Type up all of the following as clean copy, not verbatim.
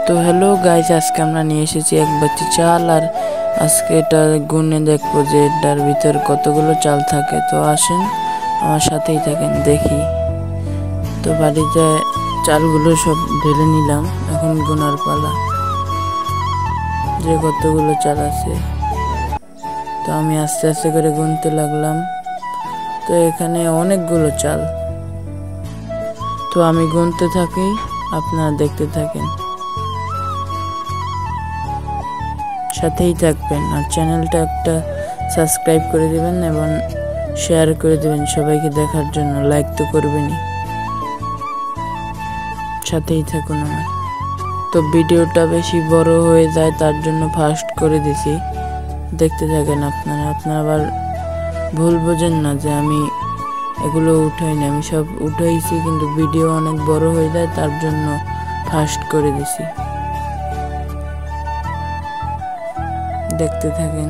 তো hello guys, আজকে আমরা নিয়ে এসেছি এক বাটি চাল। আর আজকে এটা গুনে দেখবো যে এটার ভিতর কতগুলো চাল থাকে। তো আসেন আমার সাথেই থাকেন, দেখি। তো বাড়িতে চালগুলো সব ঢেলে নিলাম, এখন গুনার পালা যে কতগুলো চাল আছে। তো আমি আস্তে আস্তে করে গুনতে লাগলাম। তো এখানে অনেকগুলো চাল। তো আমি গুনতে থাকি, আপনারা দেখতে থাকেন, সাথেই থাকবেন। আর চ্যানেলটা একটা সাবস্ক্রাইব করে দিবেন এবং শেয়ার করে দিবেন সবাইকে দেখার জন্য। লাইক তো করবেনই, সাথেই থাকুন আমার। তো ভিডিওটা বেশি বড় হয়ে যায়, তার জন্য ফাস্ট করে দিছি, দেখতে থাকেন আপনারা। আবার ভুল বোঝেন না যে আমি এগুলো উঠাই না, আমি সব উঠাইছি, কিন্তু ভিডিও অনেক বড় হয়ে যায়, তার জন্য ফাস্ট করে দিছি। দেখতে থাকেন।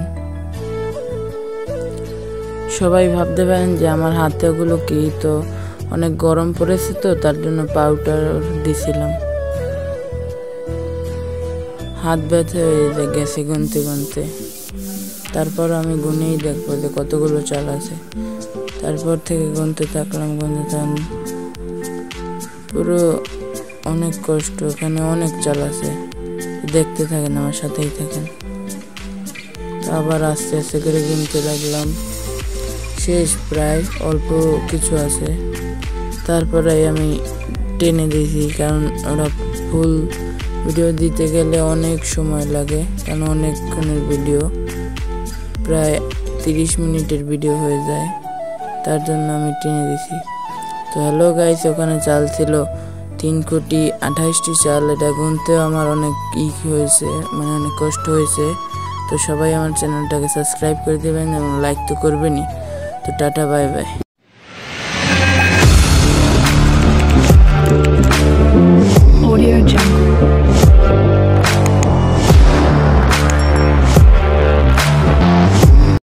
সবাই ভাবতে পারেন যে আমার হাতে ওগুলো কি, তো অনেক গরম পড়েছে, তো তার জন্য পাউডার দিছিলাম। হাত ব্যথা হয়ে গেছে গুনতে গুনতে। তারপর আমি গুনেই দেখবো যে কতগুলো চাল আছে। তারপর থেকে গুনতে থাকলাম। পুরো অনেক কষ্ট, এখানে অনেক চাল আছে। দেখতে থাকেন, আমার সাথেই থাকেন। আবার আস্তে আস্তে করে গুনতে লাগলাম। শেষ, প্রায় অল্প কিছু আছে। তারপরে আমি টেনে দিয়েছি, কারণ ওরা ফুল ভিডিও দিতে গেলে অনেক সময় লাগে, কারণ অনেকক্ষণের ভিডিও, প্রায় 30 মিনিটের ভিডিও হয়ে যায়, তার জন্য আমি টেনে দিছি। তো হ্যালো গাইস, ওখানে চাল ছিল 3,28,000 চাল। এটা গুনতেও আমার অনেক হয়েছে, মানে অনেক কষ্ট হয়েছে। তো সবাই আমার চ্যানেলটাকে সাবস্ক্রাইব করে দেবেন এবং লাইক তো করবেনই। তো টাটা, বাই বাই।